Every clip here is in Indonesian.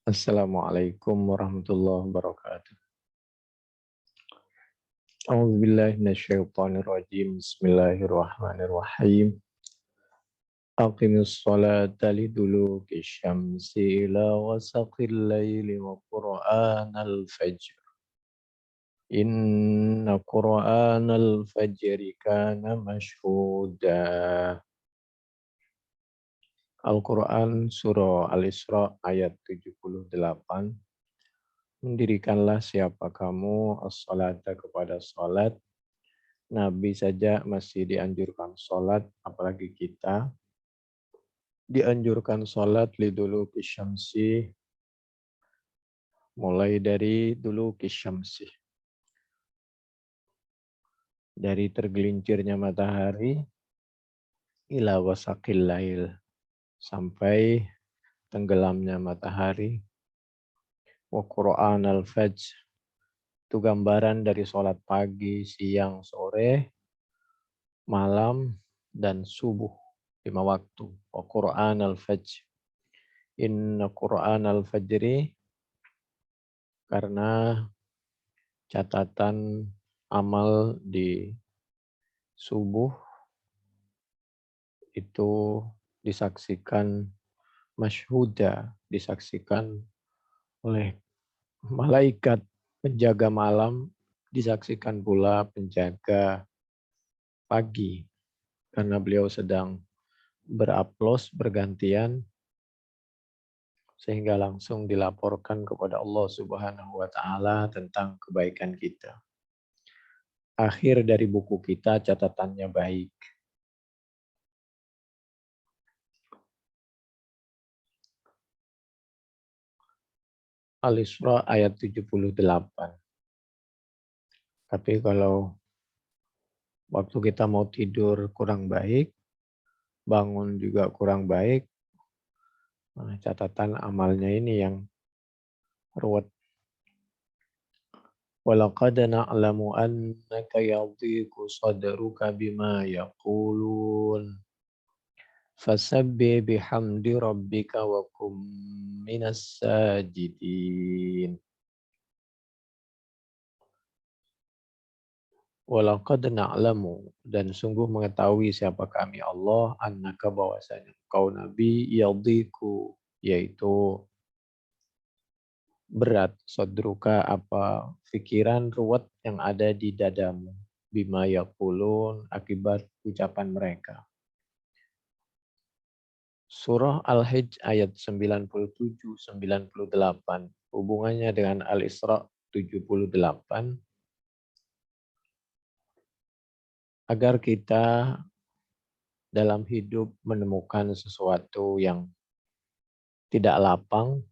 Assalamualaikum warahmatullahi wabarakatuh. A'udzubillahi minasyaitonirrajim. Bismillahirrahmanirrahim. Aqimus sholata liduluki syamsi ila wasaqil laili wa qur'anal fajr. Inna qur'anal fajri kana mashhuda. Al-Quran Surah Al-Isra ayat 78. Mendirikanlah siapa kamu as-salata kepada salat. Nabi saja masih dianjurkan sholat, apalagi kita dianjurkan sholat lidulu kisyamsi, mulai dari dulu kisyamsi, dari tergelincirnya matahari, ila wasakil lail, sampai tenggelamnya matahari, wa Qur'an al-fajr, itu gambaran dari sholat pagi, siang, sore, malam, dan subuh, 5 waktu, wa Qur'an al-fajr. Inna Qur'an al-fajri, karena catatan amal di subuh itu disaksikan masyhuda, disaksikan oleh malaikat penjaga malam, disaksikan pula penjaga pagi, karena beliau sedang beraplos bergantian, sehingga langsung dilaporkan kepada Allah Subhanahu wa Ta'ala tentang kebaikan kita. Akhir dari buku kita catatannya baik. Al-Isra ayat 78. Tapi kalau waktu kita mau tidur kurang baik, bangun juga kurang baik, nah catatan amalnya ini yang ruwet. Walaqad na'lamu annaka yadhiqu sadruka bima yaqulun. Fasabbih bihamdi rabbika wa kum minas sajidin. Walaqad na'lamu, dan sungguh mengetahui siapa kami Allah, annaka bahwasanya kau Nabi, yadhiqu, yaitu berat, sodruka apa pikiran ruwet yang ada di dadamu, bima yaqulun, akibat ucapan mereka. Surah Al-Hijj ayat 97-98, hubungannya dengan Al-Isra 78, agar kita dalam hidup menemukan sesuatu yang tidak lapang,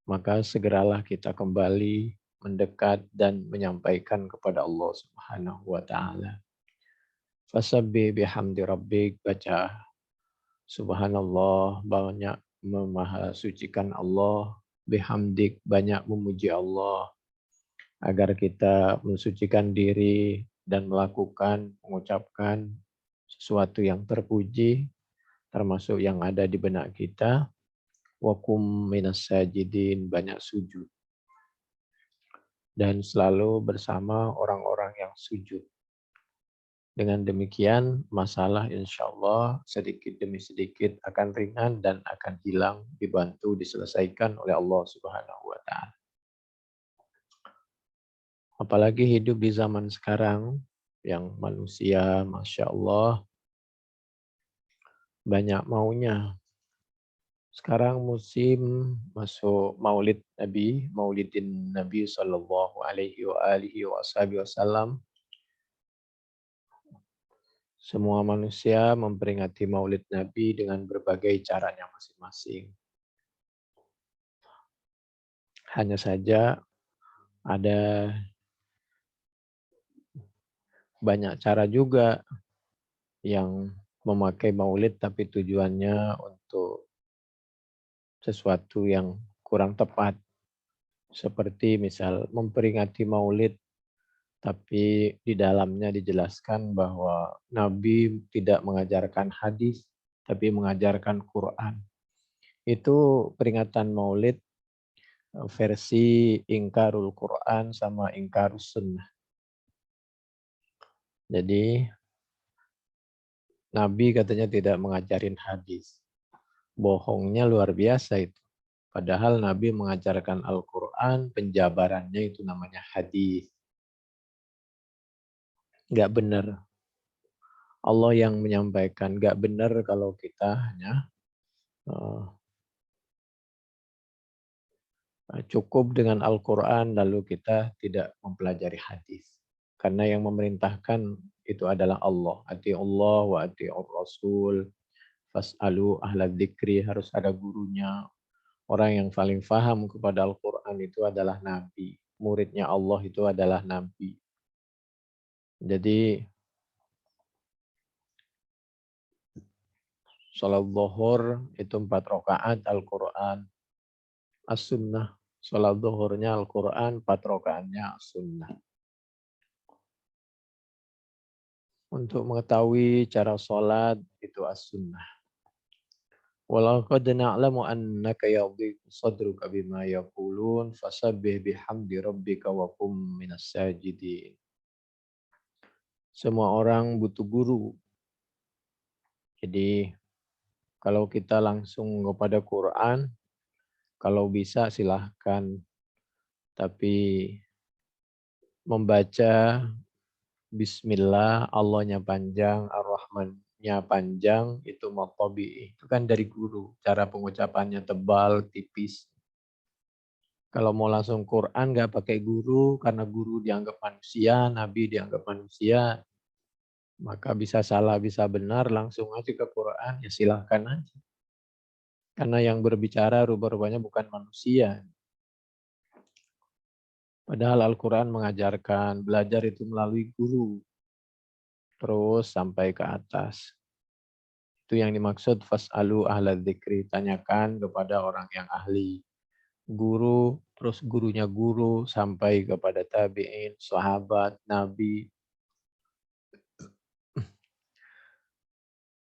maka segeralah kita kembali mendekat dan menyampaikan kepada Allah Subhanahu wa Ta'ala. Fasabbih bihamdi rabbik, baca subhanallah, banyak memahasucikan Allah, bihamdik, banyak memuji Allah, agar kita mensucikan diri dan melakukan, mengucapkan sesuatu yang terpuji, termasuk yang ada di benak kita. Wakum minas sajidin, banyak sujud. Dan selalu bersama orang-orang yang sujud. Dengan demikian, masalah insya Allah sedikit demi sedikit akan ringan dan akan hilang, dibantu, diselesaikan oleh Allah Subhanahu wa Ta'ala. Apalagi hidup di zaman sekarang, yang manusia, Masya Allah, banyak maunya. Sekarang musim masuk Maulid Nabi, Maulidin Nabi Sallallahu Alaihi Wasallam. Semua manusia memperingati Maulid Nabi dengan berbagai caranya masing-masing. Hanya saja ada banyak cara juga yang memakai Maulid tapi tujuannya untuk sesuatu yang kurang tepat. Seperti misal memperingati Maulid, tapi di dalamnya dijelaskan bahwa Nabi tidak mengajarkan hadis, tapi mengajarkan Quran. Itu peringatan Maulid versi ingkarul Quran sama ingkarus sunnah. Jadi Nabi katanya tidak mengajarin hadis. Bohongnya luar biasa itu. Padahal Nabi mengajarkan Al-Quran, penjabarannya itu namanya hadis. Nggak benar. Allah yang menyampaikan. Nggak benar kalau kita hanya cukup dengan Al-Quran lalu kita tidak mempelajari hadis. Karena yang memerintahkan itu adalah Allah. Ati'ullah wa ati'ur Rasul. Fas'alu ahla dzikri, harus ada gurunya. Orang yang paling paham kepada Al-Quran itu adalah Nabi. Muridnya Allah itu adalah Nabi. Jadi sholat zuhur itu 4 rakaat Al-Quran. As-sunnah. Sholat zuhurnya Al-Quran, 4 rakaatnya as-sunnah. Untuk mengetahui cara sholat itu as-sunnah. Walaqad na'lamu annaka yadhiqu sadruka bima yaqulun fasabbih bihamdi rabbika wa qum minas sajidin. Semua orang butuh guru. Jadi kalau kita langsung kepada Quran, kalau bisa silahkan. Tapi membaca Bismillah, Allahnya panjang, Ar-Rahmannya panjang, itu maqtabi. Itu kan dari guru. Cara pengucapannya tebal, tipis. Kalau mau langsung Quran nggak pakai guru, karena guru dianggap manusia, Nabi dianggap manusia, maka bisa salah, bisa benar, langsung aja ke Quran, ya silahkan aja. Karena yang berbicara rupa-rupanya bukan manusia. Padahal Al-Quran mengajarkan belajar itu melalui guru. Terus sampai ke atas. Itu yang dimaksud fas'alu ahla dzikri. Tanyakan kepada orang yang ahli. Guru, terus gurunya guru, sampai kepada tabi'in, sahabat, nabi.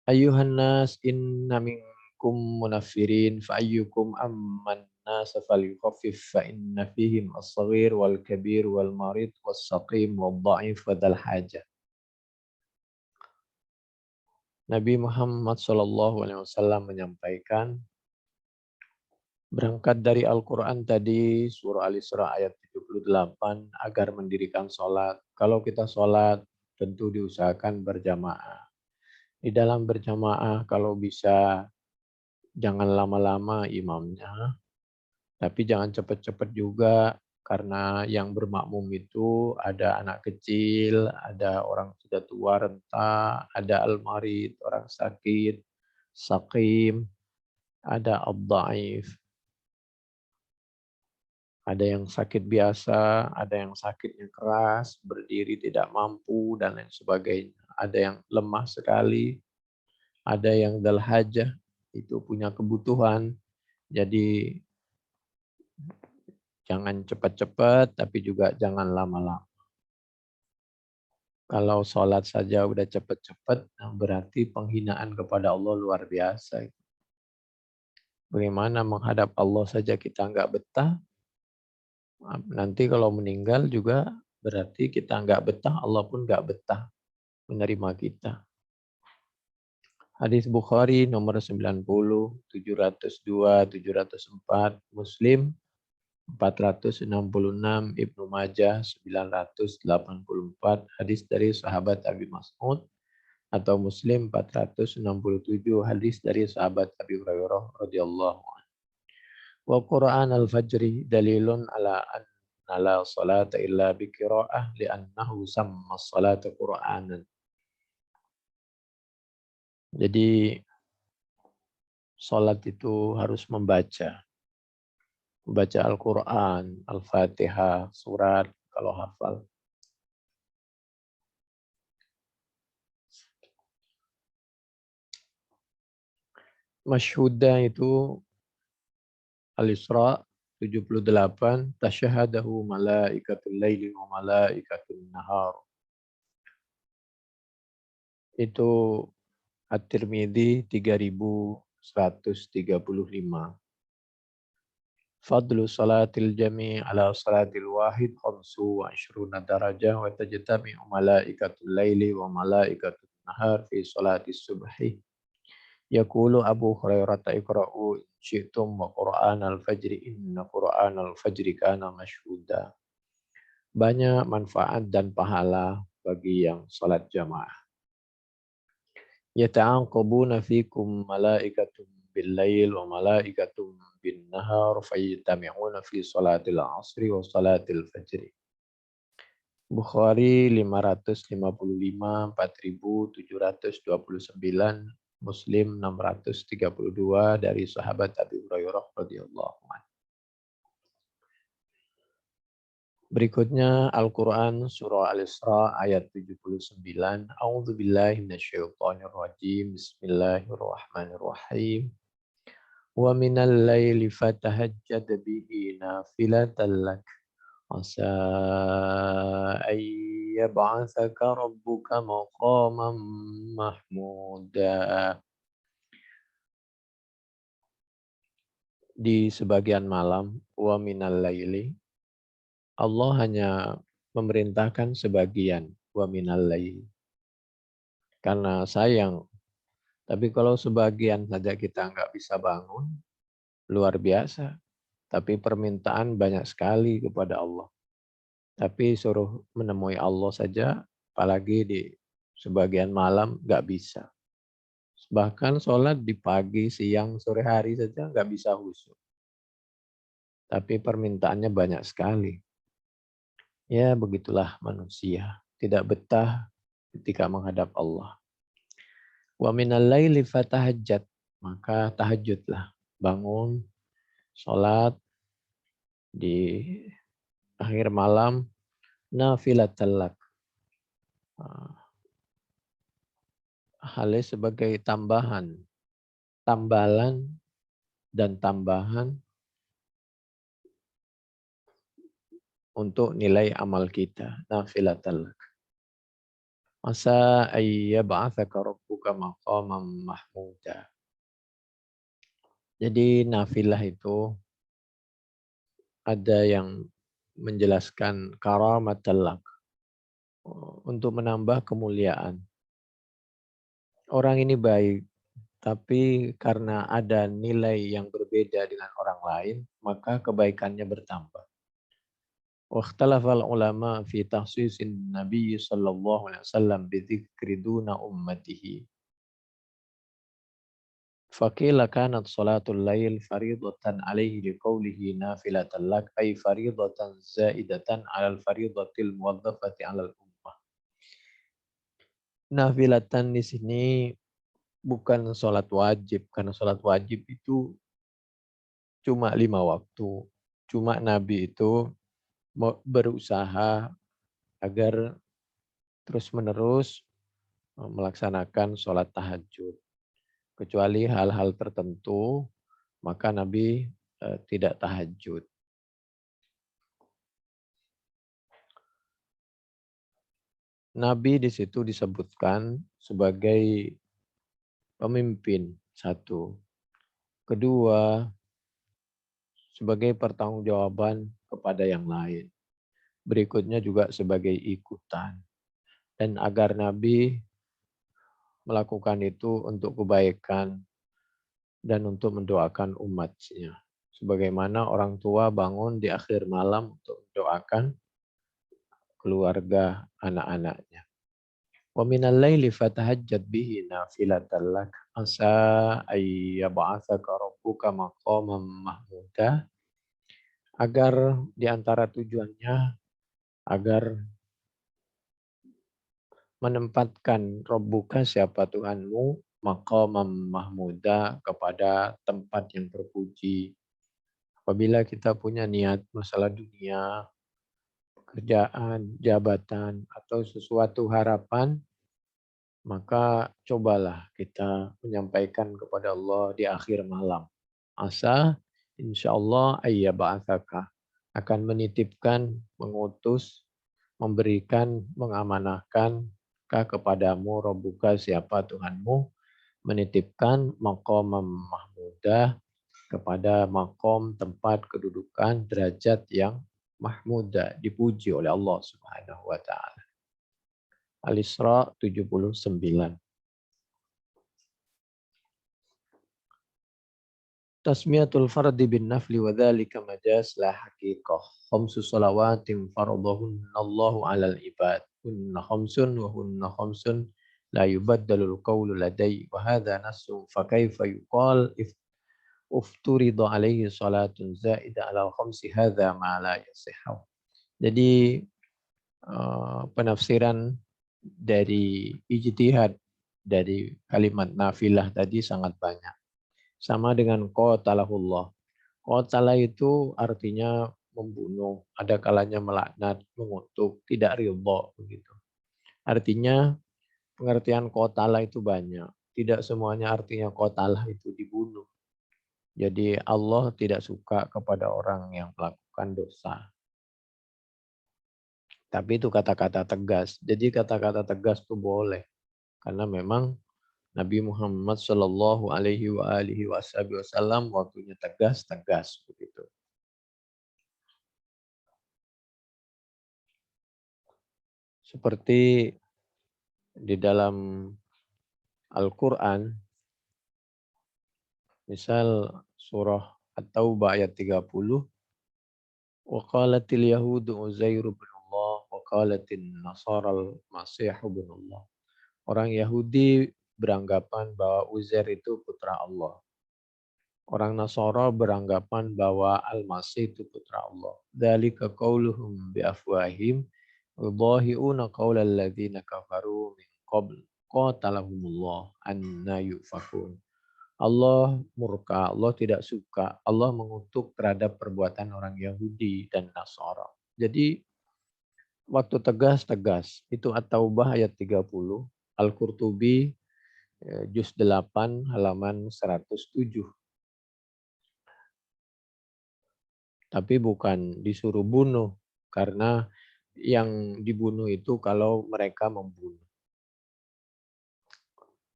Ayuhan nas inna minkum munafirin fa'ayyukum amman nasa falyukhaffif fa inna fihim as-saghir wal kabir wal marid was saqim wal dha'if wa dzal hajah. Nabi Muhammad SAW menyampaikan, berangkat dari Al-Quran tadi, surah Al-Isra ayat 78, agar mendirikan sholat. Kalau kita sholat, tentu diusahakan berjamaah. Di dalam berjamaah, kalau bisa, jangan lama-lama imamnya, tapi jangan cepat-cepat juga, karena yang bermakmum itu ada anak kecil, ada orang sudah tua renta, ada al-marid, orang sakit, sakim, ada ad-dhaif. Ada yang sakit biasa, ada yang sakitnya keras, berdiri tidak mampu, dan lain sebagainya. Ada yang lemah sekali, ada yang dal hajah, itu punya kebutuhan. Jadi jangan cepat-cepat, tapi juga jangan lama-lama. Kalau sholat saja udah cepat-cepat, berarti penghinaan kepada Allah luar biasa. Bagaimana menghadap Allah saja kita nggak betah, nanti kalau meninggal juga berarti kita nggak betah, Allah pun nggak betah menerima kita. Hadis Bukhari nomor 90, 702, 704, Muslim 466, Ibnu Majah 984, hadis dari sahabat Abi Mas'ud, atau Muslim 467, hadis dari sahabat Abi Hurairah radhiyallahu anhu. Wa Qur'an al-fajri dalilun ala anna la salata illa bi qira'ah li'annahu samma salata Qur'anan. Jadi salat itu harus membaca. Membaca Al-Quran, Al-Fatihah, surat kalau hafal. Masyhuda itu Al-Isra 78, tasyahadahu malaikatul laili wa malaikatul nahar. Itu At-Tirmidzi 3135. Fadlu salatil jami' ala salatil wahid khamsu wa ishruna darajah wa tajtami'u malaikatul laili wa malaikatul nahar fi salatis subhi. Yaqulu Abu Hurairah iqra'u in syi'tum wa Qur'anal fajri inna Qur'anal fajri kana mashhuda. Banyak manfaat dan pahala bagi yang salat jamaah. Yata'aqabuna fikum malaikatun bil-lail wa malaikatun bin-nahar fayajtami'una fi salatil asri wa salatil fajri. Bukhari 555, 4729, Muslim 632 dari sahabat Abi Hurairah radhiyallahu anhu. Berikutnya Al-Quran Surah Al-Isra ayat 79. A'udzu billahi minasyaitonir rajim. Bismillahirrahmanirrahim. Wa minal laili fatahajjad bihi nafilatan lak. Asa ay yab'atsaka rabbuka maqaman mahmuda. Di sebagian malam, wa minal laili, Allah hanya memerintahkan sebagian wa minal lail karena sayang. Tapi kalau sebagian saja kita nggak bisa bangun, luar biasa. Tapi permintaan banyak sekali kepada Allah. Tapi suruh menemui Allah saja, apalagi di sebagian malam nggak bisa. Bahkan sholat di pagi, siang, sore hari saja nggak bisa khusyuk. Tapi permintaannya banyak sekali. Ya begitulah manusia, tidak betah ketika menghadap Allah. Wa minal laili fatahajjat, maka tahajudlah, bangun, sholat di akhir malam, nafilatan lak. Halnya sebagai tambahan, tambalan dan tambahan untuk nilai amal kita, nafilatan lak. Asa ayyab'atsaka rabbuka maqaman mahmuda. Jadi nafilah itu ada yang menjelaskan karamatal lak, untuk menambah kemuliaan. Orang ini baik, tapi karena ada nilai yang berbeda dengan orang lain, maka kebaikannya bertambah. Wakhtalafal ulama fi takhsisin Nabi sallallahu alaihi wasallam bidzikri duna ummatihi. Faqila kanat salatul lail faridatan alaihi liqaulihi nafilatan lak ay faridatan zaidatan alal faridatil muwaddafati alal ummah. Nafilatan di sini bukan sholat wajib, karena sholat wajib itu cuma 5 waktu. Cuma Nabi itu berusaha agar terus-menerus melaksanakan sholat tahajud. Kecuali hal-hal tertentu, maka Nabi tidak tahajud. Nabi di situ disebutkan sebagai pemimpin, satu. Kedua, sebagai pertanggungjawaban kepada yang lain. Berikutnya juga sebagai ikutan. Dan agar Nabi melakukan itu untuk kebaikan dan untuk mendoakan umatnya. Sebagaimana orang tua bangun di akhir malam untuk mendoakan keluarga anak-anaknya. Wa minal laili fatahajjad bihi nafilatan lak asa ay yab'atsaka rabbuka maqaman mahmuda. Agar di antara tujuannya agar menempatkan Rabbuka, siapa Tuhanmu, maqaman mahmuda, kepada tempat yang terpuji. Apabila kita punya niat masalah dunia, pekerjaan, jabatan, atau sesuatu harapan, maka cobalah kita menyampaikan kepada Allah di akhir malam. Asa insyaallah ayyaba'atsaka, akan menitipkan, mengutus, memberikan, mengamanahkan kepadamu Rabbuka, siapa Tuhanmu, menitipkan maqamam mahmudah, kepada makom, tempat, kedudukan, derajat yang mahmuda, dipuji oleh Allah Subhanahu wa taala. Al-Isra 79. Tasmiyatul fardi bin nafli wa dzalika majas la haqiqah. Khamsu salawatin faradahunna Allahu 'alal ibad. Hunna khamsun wa hunna khamsun la yubaddalul qawlu ladai wa hadha nasu fa kaifa yuqal ufturida alaihi salatun zaida 'alal khamsi hadha ma la yasihhu. Jadi penafsiran dari ijtihad dari kalimat nafilah tadi sangat banyak. Sama dengan qatalahullah. Qatala itu artinya membunuh, ada kalanya melaknat, mengutuk, tidak ridha begitu. Artinya pengertian qatala itu banyak. Tidak semuanya artinya qatalah itu dibunuh. Jadi Allah tidak suka kepada orang yang melakukan dosa. Tapi itu kata-kata tegas. Jadi kata-kata tegas itu boleh. Karena memang Nabi Muhammad Shallallahu Alaihi Wasallam waktunya tegas begitu. Seperti di dalam Al-Quran, misal surah At-Taubah ayat 30, wa qalatil yahudu Uzairu bin Allah, wa qalatin nasara al-masih bin Allah. Orang Yahudi beranggapan bahwa Uzair itu putra Allah. Orang Nasara beranggapan bahwa Al-Masih itu putra Allah. Dzalika qauluhum bi afwahim yudhahi'una qaulal ladzina kafaru min qabl qatalahumullah anna yufakun. Allah murka, Allah tidak suka, Allah mengutuk terhadap perbuatan orang Yahudi dan Nasara. Jadi waktu tegas. Itu At-Taubah ayat 30, Al-Qurtubi juz 8 halaman 107. Tapi bukan disuruh bunuh, karena yang dibunuh itu kalau mereka membunuh.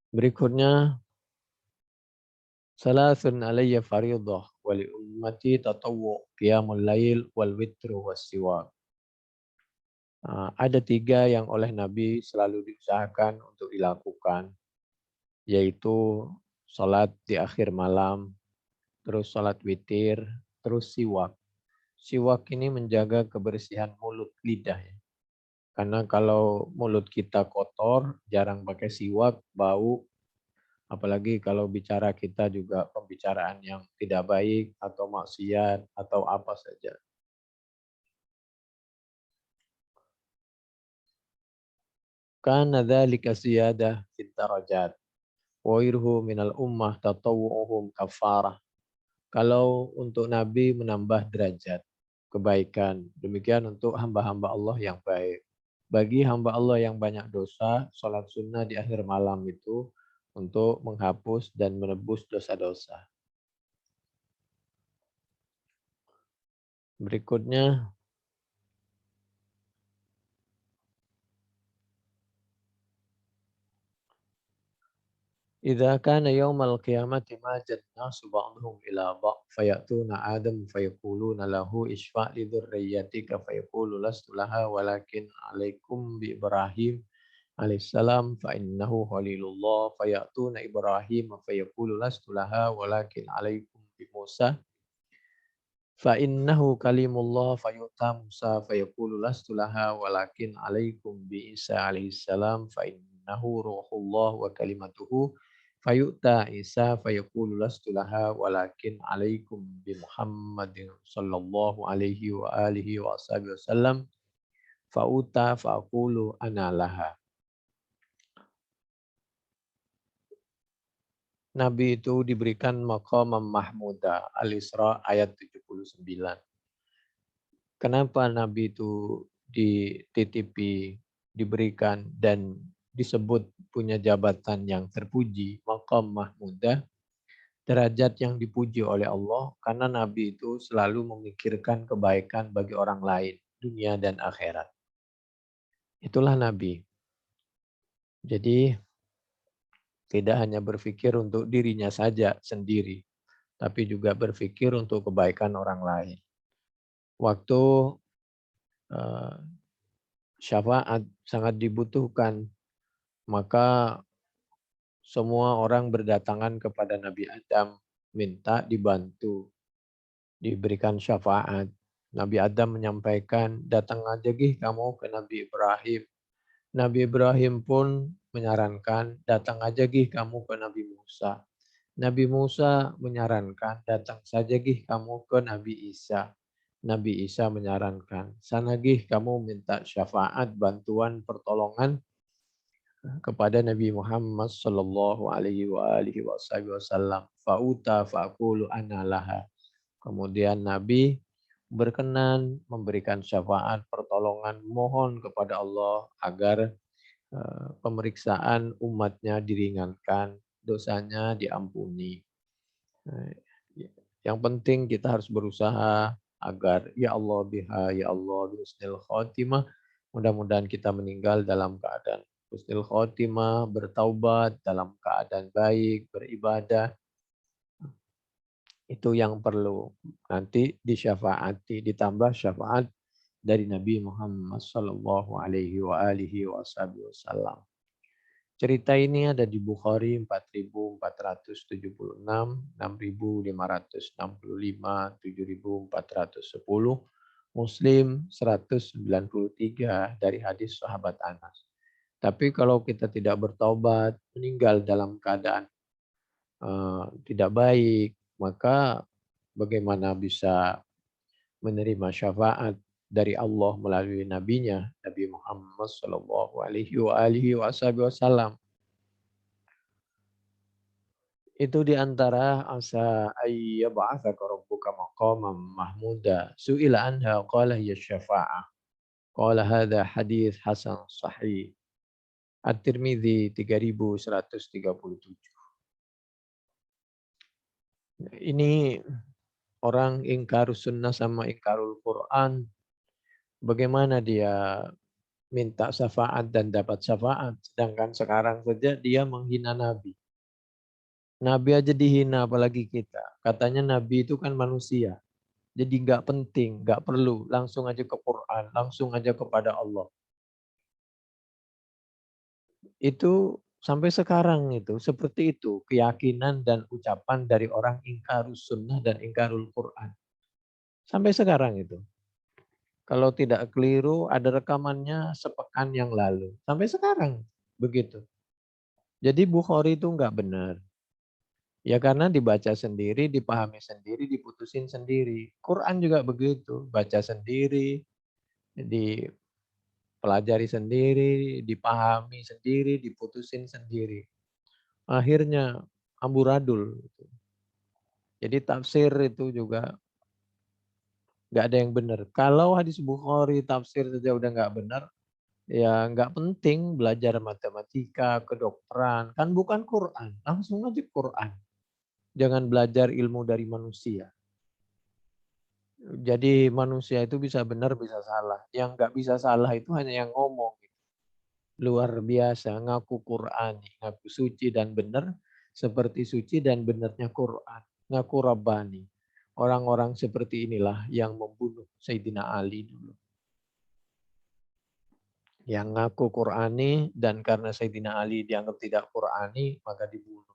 Berikutnya, salasun alayya faridah wali ummati tatawwu qiyamul lail wal witru wassiwak. Ada 3 yang oleh Nabi selalu diusahakan untuk dilakukan, yaitu salat di akhir malam, terus salat witir, terus siwak. Siwak ini menjaga kebersihan mulut lidah. Karena kalau mulut kita kotor, jarang pakai siwak, bau. Apalagi kalau bicara kita juga pembicaraan yang tidak baik atau maksiat atau apa saja. Kana dzalika ziyadah fit darajat. Wa irhu minal ummah tatawwuhum kafarah. Kalau untuk Nabi menambah derajat kebaikan. Demikian untuk hamba-hamba Allah yang baik. Bagi hamba Allah yang banyak dosa, sholat sunnah di akhir malam itu untuk menghapus dan menebus dosa-dosa. Berikutnya, idza kana yaumal qiyamati majat nasu ba'dhum ila ba'd fayatuna Adam fayaquluna lahu isfa' li dzurriyyatika fayaqulu lastu laha walakin alaikum bi Ibrahim alaihissalam fa innahu khalilullah fayatuna Ibrahim fayaqulu lastu laha walakin alaikum bi Musa fa innahu kalimullah fayuta Musa fayaqulu lastu laha walakin alaikum bi Isa alaihissalam fa innahu ruhullah wa kalimatuhu fayu'ta Isa fayaqulu lastu laha walakin alaikum bi Muhammadin sallallahu alaihi wa alihi wa ashabihi wasallam fa'uta fa'aqulu ana laha. Nabi itu diberikan maqam mahmuda Al-Isra ayat 79. Kenapa Nabi itu dititipi, diberikan dan disebut punya jabatan yang terpuji, maqam mahmudah, derajat yang dipuji oleh Allah, karena Nabi itu selalu memikirkan kebaikan bagi orang lain, dunia dan akhirat. Itulah Nabi. Jadi tidak hanya berpikir untuk dirinya saja sendiri, tapi juga berpikir untuk kebaikan orang lain. Waktu eh, syafaat sangat dibutuhkan, maka semua orang berdatangan kepada Nabi Adam minta dibantu, diberikan syafaat. Nabi Adam menyampaikan, datang aja gih kamu ke Nabi Ibrahim. Nabi Ibrahim pun menyarankan, datang aja gih kamu ke Nabi Musa. Nabi Musa menyarankan, datang saja gih kamu ke Nabi Isa. Nabi Isa menyarankan, sana gih kamu minta syafaat, bantuan, pertolongan kepada Nabi Muhammad sallallahu alaihi wasallam. Fa'uta fa'qulu ana laha. Kemudian Nabi berkenan memberikan syafaat, pertolongan, mohon kepada Allah agar pemeriksaan umatnya diringankan, dosanya diampuni. Yang penting kita harus berusaha agar ya Allah biha, ya Allah bisnil khotimah. Mudah-mudahan kita meninggal dalam keadaan husnul khotimah, bertaubat dalam keadaan baik, beribadah. Itu yang perlu. Nanti disyafaati, ditambah syafaat dari Nabi Muhammad sallallahu alaihi wasallam. Cerita ini ada di Bukhari 4476, 6565, 7410, Muslim 193 dari hadis sahabat Anas. Tapi kalau kita tidak bertobat, meninggal dalam keadaan tidak baik, maka bagaimana bisa menerima syafaat dari Allah melalui nabinya Nabi Muhammad sallallahu alaihi wasallam. Itu di antara asa ayyab'atsaka rabbuka maqaman mahmuda. Su'ila anha qala hiya syafa'ah. Qala hadha hadis hasan sahih. At-Tirmidzi 3137. Ini orang ingkarus sunnah sama ingkarul Quran. Bagaimana dia minta syafaat dan dapat syafaat. Sedangkan sekarang saja dia menghina Nabi. Nabi aja dihina apalagi kita. Katanya Nabi itu kan manusia. Jadi nggak penting, nggak perlu. Langsung aja ke Quran, langsung aja kepada Allah. Itu sampai sekarang itu seperti itu keyakinan dan ucapan dari orang ingkarus sunnah dan ingkarul Quran. Sampai sekarang itu. Kalau tidak keliru ada rekamannya sepekan yang lalu. Sampai sekarang begitu. Jadi Bukhari itu nggak benar. Ya karena dibaca sendiri, dipahami sendiri, diputusin sendiri. Quran juga begitu, baca sendiri, dipelajari sendiri, dipahami sendiri, diputusin sendiri. Akhirnya amburadul. Jadi tafsir itu juga nggak ada yang benar. Kalau hadis Bukhari tafsir saja udah nggak benar, ya nggak penting belajar matematika, kedokteran, kan bukan Quran, langsung aja Quran. Jangan belajar ilmu dari manusia. Jadi manusia itu bisa benar, bisa salah. Yang nggak bisa salah itu hanya yang ngomong. Luar biasa, ngaku Qur'ani, ngaku suci dan benar, seperti suci dan benarnya Quran. Ngaku Rabbani. Orang-orang seperti inilah yang membunuh Sayyidina Ali dulu. Yang ngaku Qur'ani dan karena Sayyidina Ali dianggap tidak Qur'ani, maka dibunuh.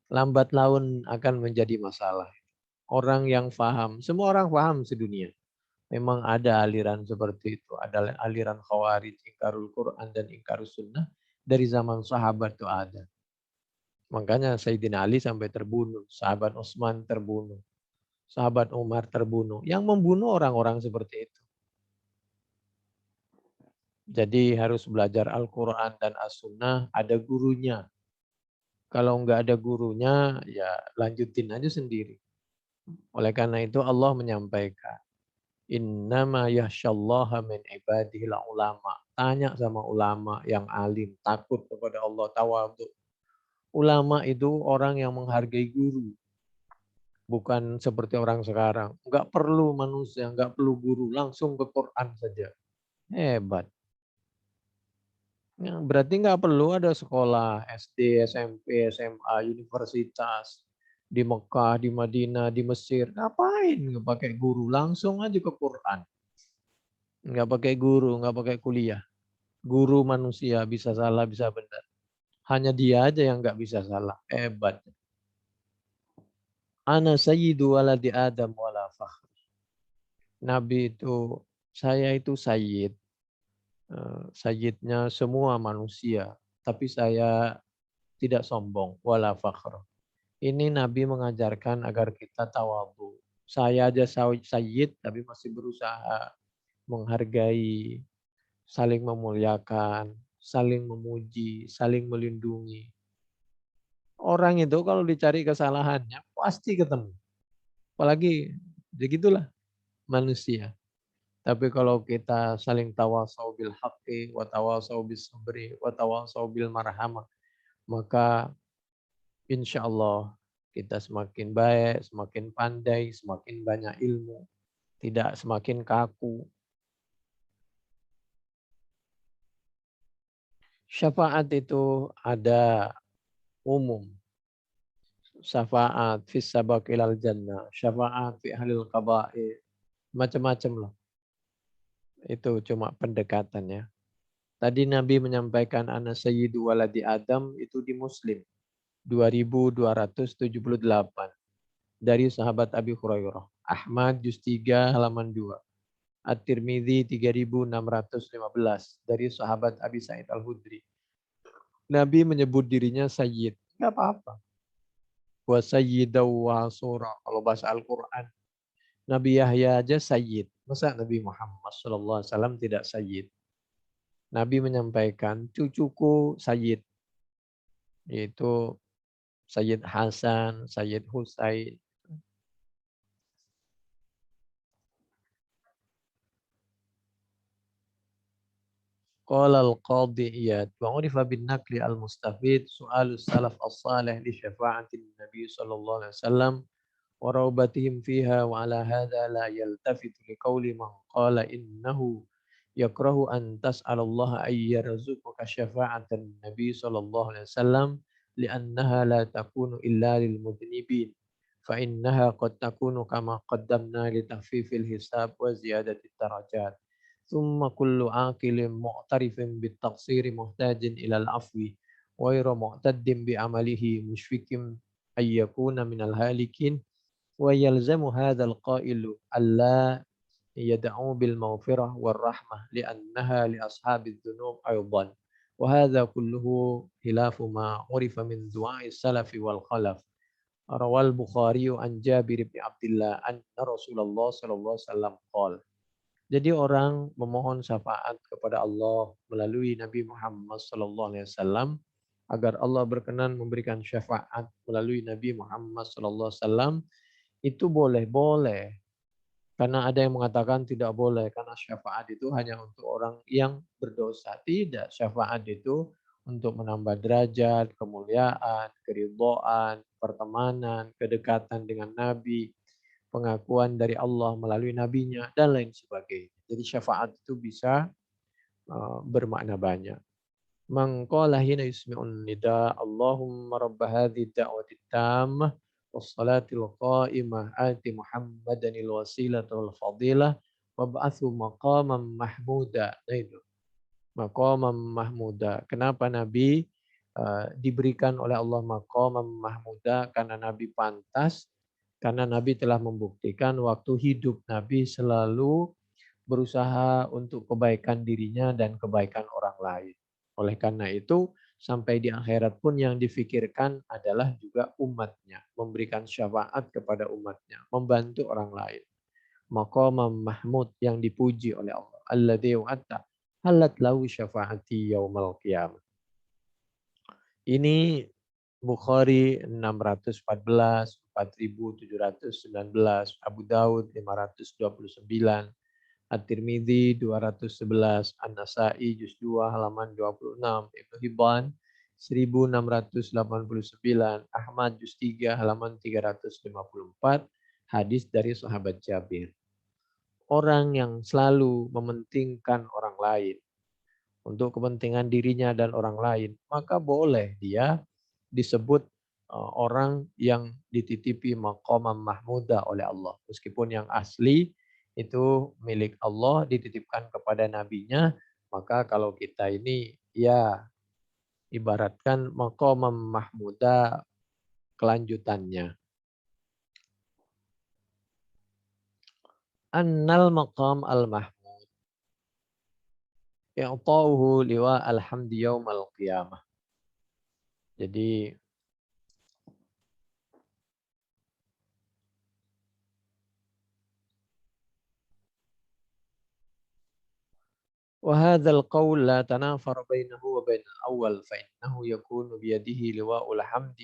Lambat laun akan menjadi masalah. Orang yang paham, semua orang paham sedunia. Memang ada aliran seperti itu. Ada aliran Khawarij, ingkarul Quran dan ingkarul Sunnah. Dari zaman sahabat itu ada. Makanya Sayyidina Ali sampai terbunuh. Sahabat Utsman terbunuh. Sahabat Umar terbunuh. Yang membunuh orang-orang seperti itu. Jadi harus belajar Al-Quran dan As-Sunnah. Ada gurunya. Kalau nggak ada gurunya, ya lanjutin aja sendiri. Oleh karena itu Allah menyampaikan. Innama yahsyallaha min ibadihil ulama. Tanya sama ulama yang alim, takut kepada Allah, tawadhu. Ulama itu orang yang menghargai guru. Bukan seperti orang sekarang. Enggak perlu manusia, enggak perlu guru. Langsung ke Quran saja. Hebat. Berarti enggak perlu ada sekolah SD, SMP, SMA, universitas. di Mekah, di Madinah, di Mesir. Ngapain nggak pakai guru? Langsung aja ke Quran. Nggak pakai guru, nggak pakai kuliah. Guru manusia bisa salah, bisa benar. Hanya dia aja yang nggak bisa salah. Hebat. Ana sayyidu waladi Adam wala fakhr. Nabi itu, saya itu sayyid. Sayyidnya semua manusia. Tapi saya tidak sombong. Wala fakhr. Ini Nabi mengajarkan agar kita tawadhu. Saya aja sayyid tapi masih berusaha menghargai, saling memuliakan, saling memuji, saling melindungi. Orang itu kalau dicari kesalahannya pasti ketemu. Apalagi begitulah manusia. Tapi kalau kita saling tawasau bil haqqi wa tawasau bis sabri wa tawasau bil marhamah, maka insya Allah kita semakin baik, semakin pandai, semakin banyak ilmu, tidak semakin kaku. Syafaat itu ada umum. Syafaat fi sabaq ilal jannah, syafaat fi ahlil qaba'ir, macam-macam lah. Itu cuma pendekatannya. Tadi Nabi menyampaikan ana sayyidu waladi Adam itu di Muslim 2278 dari sahabat Abi Hurairah. Ahmad juz 3 halaman 2. At-Tirmidzi 3615 dari sahabat Abi Sa'id Al-Hudri. Nabi menyebut dirinya sayyid. Enggak apa-apa. Wa sayyidaw wa surah. Kalau bahasa Al-Quran. Nabi Yahya aja sayyid. Masa Nabi Muhammad SAW tidak sayyid? Nabi menyampaikan cucuku sayyid. Yaitu Sayyid Hasan, Sayyid Husain. Qala al-qadhi Iyad wa urifa bin nakli al-mustafid su'alus salaf as-salih li syafa'atin Nabi sallallahu alaihi wasallam wa raubatihim fiha wa ala hadha la yaltafitu li qawli man qala innahu yakrahu an tas'alallaha ay yarzuqaka syafa'atan Nabi sallallahu alaihi wasallam li'annaha la takunu illa lil mudnibin fa innaha qad takunu kama qaddamna li takhfifil hisab wa ziyadati darajat. ثم كل عاقل معترف بالتقصير محتاج إلى العفو غير معتد بعمله مشفق أن يكون من الهالكين ويلزم هذا القائل ألا يدعو بالمغفرة والرحمة لأنها لأصحاب الذنوب أيضا وهذا كله خلاف ما عرف من دعاء السلف والخلف. روى البخاري عن جابر بن عبد الله أن رسول الله صلى الله عليه وسلم قال. Jadi orang memohon syafaat kepada Allah melalui Nabi Muhammad SAW agar Allah berkenan memberikan syafaat melalui Nabi Muhammad SAW itu boleh. Karena ada yang mengatakan tidak boleh karena syafaat itu hanya untuk orang yang berdosa. Tidak, syafaat itu untuk menambah derajat, kemuliaan, keridhaan, pertemanan, kedekatan dengan Nabi, pengakuan dari Allah melalui nabinya dan lain sebagainya. Jadi syafaat itu bisa bermakna banyak. Man qala hina yusmi'un nida Allahumma rabb hadhihi da'wati tammah wassalatil qa'imah ati Muhammadanil wasilata wal fadilah wab'athu maqaman mahmuda. Nah itu. Maqaman mahmuda. Kenapa Nabi diberikan oleh Allah maqaman mahmuda? Karena Nabi pantas. Karena Nabi telah membuktikan waktu hidup Nabi selalu berusaha untuk kebaikan dirinya dan kebaikan orang lain. Oleh karena itu, sampai di akhirat pun yang difikirkan adalah juga umatnya. Memberikan syafaat kepada umatnya. Membantu orang lain. Maqamam mahmud yang dipuji oleh Allah. Alladhi wa'atta halat lahu syafaati yaumal qiyamah. Ini Bukhari 614, 4719, Abu Daud 529, At-Tirmidzi 211, An-Nasa'i juz 2 halaman 26, Ibnu Hibban 1689, Ahmad juz 3 halaman 354, hadis dari sahabat Jabir. Orang yang selalu mementingkan orang lain untuk kepentingan dirinya dan orang lain, maka boleh dia disebut orang yang dititipi maqamam mahmuda oleh Allah. Meskipun yang asli itu milik Allah dititipkan kepada nabinya, maka kalau kita ini ya ibaratkan maqamam mahmuda kelanjutannya. Annal maqam al-mahmud i'tauhu liwa alhamdi yaumal qiyamah. Jadi وهذا القول لا تنافر بينه وبين الأول فإنه يكون بيده لواء الحمد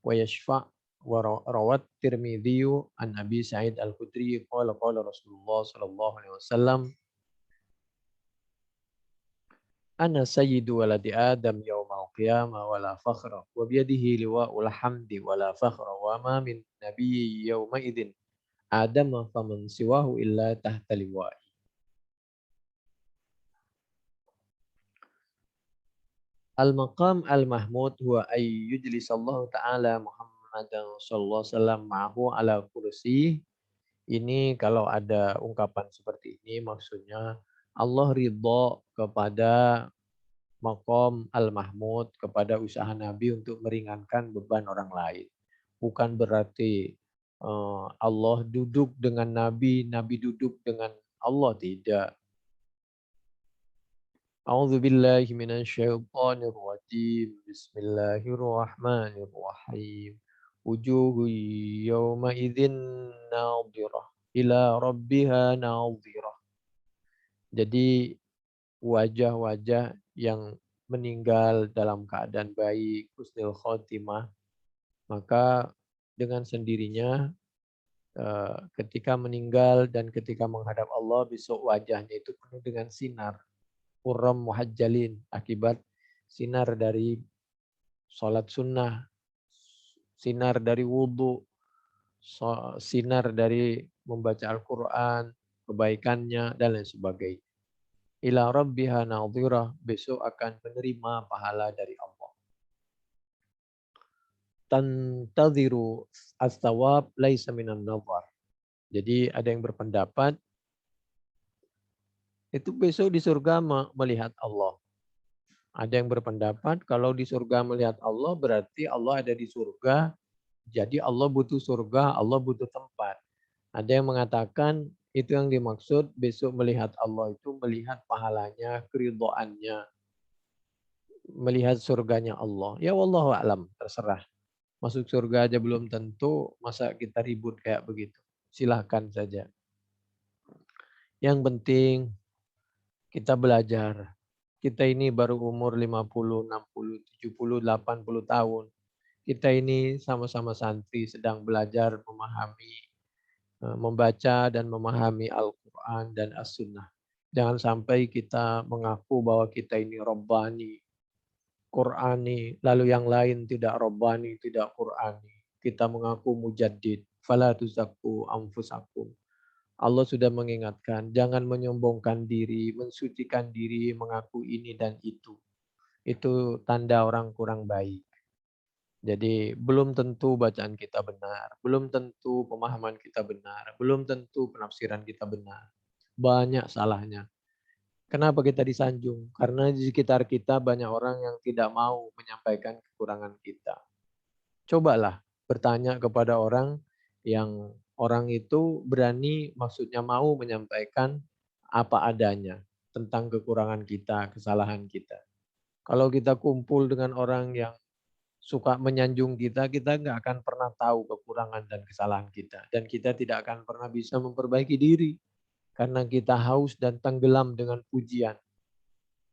ويشفع وروى الترمذي عن أبي سعيد الخدري قال قال رسول الله صلى الله عليه وسلم أنا سيد ولد آدم يوم القيامة ولا فخر وبيده لواء الحمد ولا فخر وما من نبي يومئذ آدم فمن سواه إلا تحت لواء. Al-maqam al-mahmud huwa ay yujlis Allah Ta'ala Muhammadan sallallahu alaihi wasallam ma'ahu ala kursi. Ini kalau ada ungkapan seperti ini maksudnya Allah ridho kepada maqam al-mahmud, kepada usaha Nabi untuk meringankan beban orang lain. Bukan berarti Allah duduk dengan Nabi, Nabi duduk dengan Allah, tidak. أعوذ بالله من الشيطان الرجيم بسم الله الرحمن الرحيم وجوه يومئذ ناظرة إلى ربها ناظرة. Jadi wajah-wajah yang meninggal dalam keadaan baik, husnul khotimah, maka dengan sendirinya ketika meninggal dan ketika menghadap Allah besok wajahnya itu penuh dengan sinar. Uram muhajjalin, akibat sinar dari sholat sunnah, sinar dari wudhu, sinar dari membaca Al-Quran, kebaikannya, dan lain sebagainya. Ila rabbiha nadhirah, besok akan menerima pahala dari Allah. Tantadhiru as-thawab laisa minan nazar. Jadi ada yang berpendapat itu besok di surga melihat Allah. Ada yang berpendapat kalau di surga melihat Allah berarti Allah ada di surga. Jadi Allah butuh surga, Allah butuh tempat. Ada yang mengatakan itu yang dimaksud besok melihat Allah itu melihat pahalanya, keridhaannya, melihat surganya Allah. Ya wallahu a'lam, terserah. Masuk surga aja belum tentu, masa kita ribut kayak begitu. Silahkan saja. Yang penting kita belajar. Kita ini baru umur 50, 60, 70, 80 tahun. Kita ini sama-sama santri sedang belajar memahami, membaca dan memahami Al-Quran dan As-Sunnah. Jangan sampai kita mengaku bahwa kita ini Rabbani, Qur'ani, lalu yang lain tidak Rabbani, tidak Qur'ani. Kita mengaku mujaddid. Fala tuzakku anfusakum. Allah sudah mengingatkan, jangan menyombongkan diri, mensucikan diri, mengaku ini dan itu. Itu tanda orang kurang baik. Jadi belum tentu bacaan kita benar, belum tentu pemahaman kita benar, belum tentu penafsiran kita benar. Banyak salahnya. Kenapa kita disanjung? Karena di sekitar kita banyak orang yang tidak mau menyampaikan kekurangan kita. Cobalah bertanya kepada orang yang orang itu berani, maksudnya mau menyampaikan apa adanya tentang kekurangan kita, kesalahan kita. Kalau kita kumpul dengan orang yang suka menyanjung kita, kita nggak akan pernah tahu kekurangan dan kesalahan kita. Dan kita tidak akan pernah bisa memperbaiki diri. Karena kita haus dan tenggelam dengan pujian.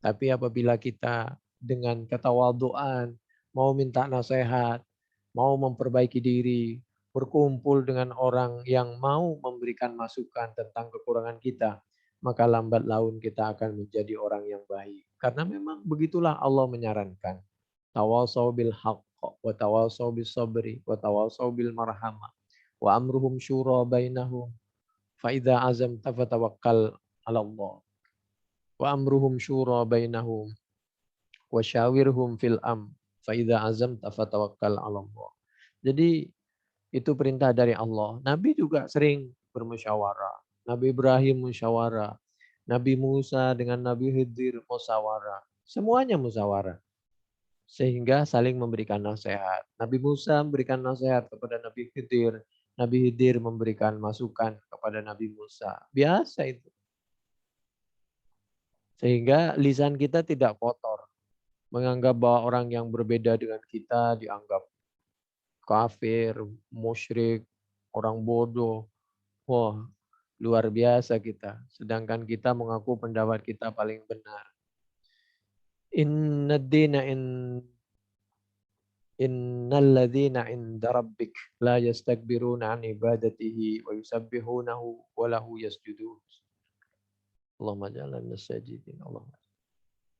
Tapi apabila kita dengan ketawaduan, mau minta nasihat, mau memperbaiki diri, berkumpul dengan orang yang mau memberikan masukan tentang kekurangan kita, maka lambat laun kita akan menjadi orang yang baik. Karena memang begitulah Allah menyarankan. Tawasau bil haqq, wa tawasau bis sabri, wa tawasau bil marhamah, wa amruhum syura bainahum, fa idza azamta fatawakkal 'ala Allah. Wa amruhum syura bainahum wa syawirhum fil am fa idza azamta fatawakkal 'ala Allah. Jadi itu perintah dari Allah. Nabi juga sering bermusyawarah. Nabi Ibrahim musyawarah. Nabi Musa dengan Nabi Khidir musyawarah. Semuanya musyawarah. Sehingga saling memberikan nasihat. Nabi Musa memberikan nasihat kepada Nabi Khidir. Nabi Khidir memberikan masukan kepada Nabi Musa. Biasa itu. Sehingga lisan kita tidak kotor. Menganggap bahwa orang yang berbeda dengan kita dianggap kafir, musyrik, orang bodoh. Wah, luar biasa kita. Sedangkan kita mengaku pendapat kita paling benar. Inna dina innalladzina inda rabbik la yastakbiruna an ibadatihi wa yusabbihunahu wa lahu yasjudun. Allahumma ja'alna minas sajidin.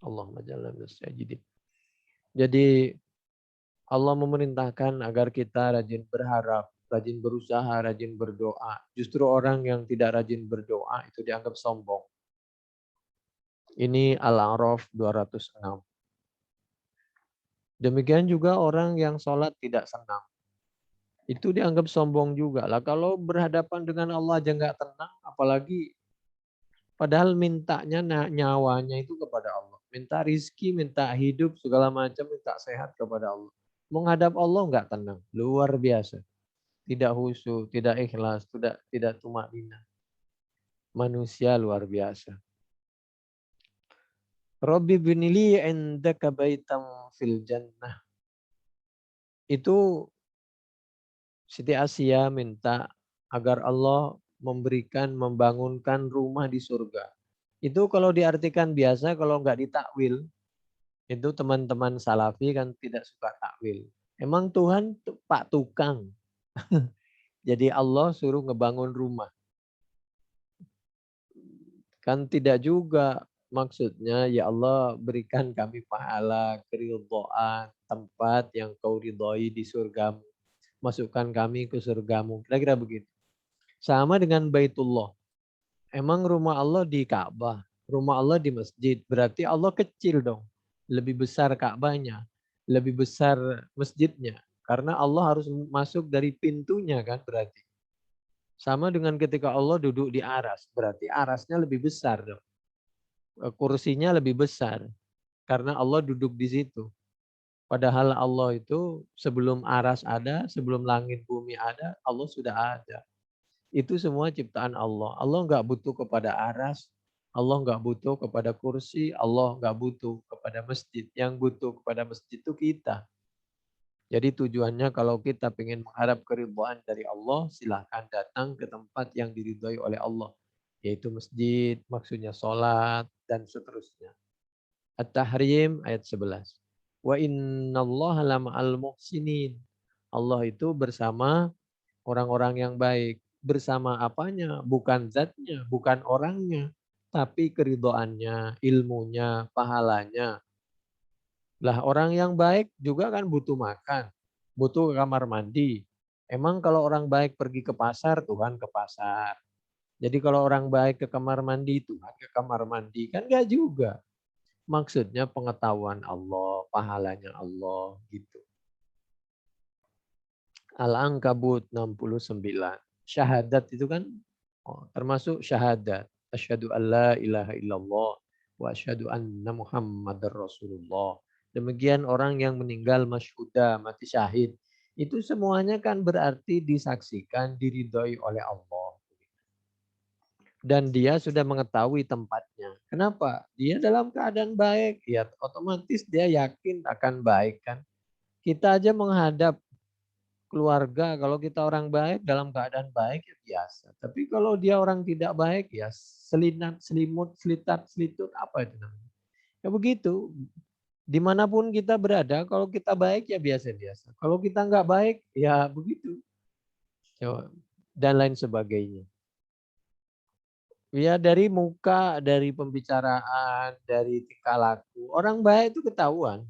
Allahumma ja'alna minas sajidin. Jadi Allah memerintahkan agar kita rajin berharap, rajin berusaha, rajin berdoa. Justru orang yang tidak rajin berdoa itu dianggap sombong. Ini Al-A'raf 206. Demikian juga orang yang sholat tidak senang. Itu dianggap sombong juga. Lah kalau berhadapan dengan Allah aja nggak tenang, apalagi padahal mintanya nyawanya itu kepada Allah. Minta rizki, minta hidup, segala macam, minta sehat kepada Allah. Menghadap Allah nggak tenang. Luar biasa. Tidak khusyuk, tidak ikhlas, tidak tumakninah. Manusia luar biasa. Rabbi binili indaka baitam fil jannah. Itu Siti Asia minta agar Allah membangunkan rumah di surga. Itu kalau diartikan biasa, kalau nggak ditakwil, itu teman-teman salafi kan tidak suka takwil. Emang Tuhan Pak Tukang. Jadi Allah suruh ngebangun rumah. Kan tidak juga. Maksudnya ya Allah berikan kami pahala, keridhaan, tempat yang kau ridhoi di surgamu. Masukkan kami ke surgamu. Kira-kira begitu. Sama dengan Baitullah. Emang rumah Allah di Ka'bah. Rumah Allah di masjid. Berarti Allah kecil dong. Lebih besar Ka'bahnya. Lebih besar masjidnya. Karena Allah harus masuk dari pintunya kan berarti. Sama dengan ketika Allah duduk di aras. Berarti arasnya lebih besar dong. Kursinya lebih besar. Karena Allah duduk di situ. Padahal Allah itu sebelum aras ada, sebelum langit bumi ada, Allah sudah ada. Itu semua ciptaan Allah. Allah nggak butuh kepada aras, Allah nggak butuh kepada kursi, Allah nggak butuh kepada masjid. Yang butuh kepada masjid itu kita. Jadi tujuannya kalau kita ingin mengharap keridhaan dari Allah, silahkan datang ke tempat yang diridhoi oleh Allah. Yaitu masjid, maksudnya sholat, dan seterusnya. At-Tahrim ayat 11. Wa innallaha lama'al muhsinin. Allah itu bersama orang-orang yang baik. Bersama apanya? Bukan zatnya, bukan orangnya. Tapi keridhoannya, ilmunya, pahalanya. Lah orang yang baik juga kan butuh makan. Butuh kamar mandi. Emang kalau orang baik pergi ke pasar, Tuhan ke pasar. Jadi kalau orang baik ke kamar mandi, Tuhan ke kamar mandi. Kan enggak juga. Maksudnya pengetahuan Allah, pahalanya Allah gitu. Al-Ankabut 69. Syahadat itu kan termasuk syahadat. Asyhadu an la ilaha illallah wa asyhadu anna Muhammadar Rasulullah. Demikian orang yang meninggal masyhuda, mati syahid. Itu semuanya kan berarti disaksikan, diridhoi oleh Allah. Dan dia sudah mengetahui tempatnya. Kenapa? Dia dalam keadaan baik, ya otomatis dia yakin akan baik kan. Kita aja menghadap keluarga, kalau kita orang baik dalam keadaan baik ya biasa. Tapi kalau dia orang tidak baik ya selinat, selimut, selitat, selitut apa itu namanya. Ya begitu. Dimanapun kita berada, kalau kita baik ya biasa-biasa. Kalau kita nggak baik ya begitu. Dan lain sebagainya. Ya dari muka, dari pembicaraan, dari tingkah laku. Orang baik itu ketahuan.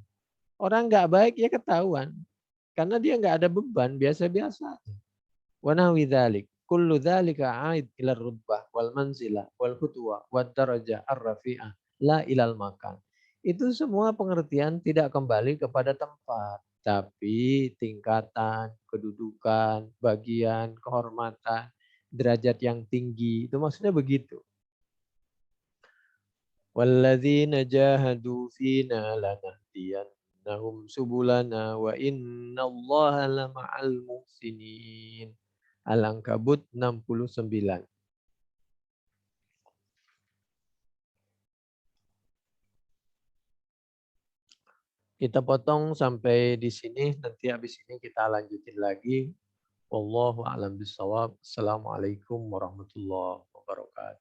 Orang nggak baik ya ketahuan. Karena dia nggak ada beban, biasa-biasa aja. Wa nahwi dzalik. Kullu dzalika a'id ila rutbah wal manzilah wal khutwah wad darajah ar-rafi'ah la ilal makan. Itu semua pengertian tidak kembali kepada tempat. tapi tingkatan, kedudukan, bagian, kehormatan, derajat yang tinggi. Itu maksudnya begitu. Walladzina jahadu fina lanahdiyannahum subulana wa innallaha lama'al muhsinin. Al-Ankabut 69. Kita potong sampai di sini, nanti habis ini kita lanjutin lagi. Wallahu a'lam bishawab. Assalamualaikum warahmatullahi wabarakatuh.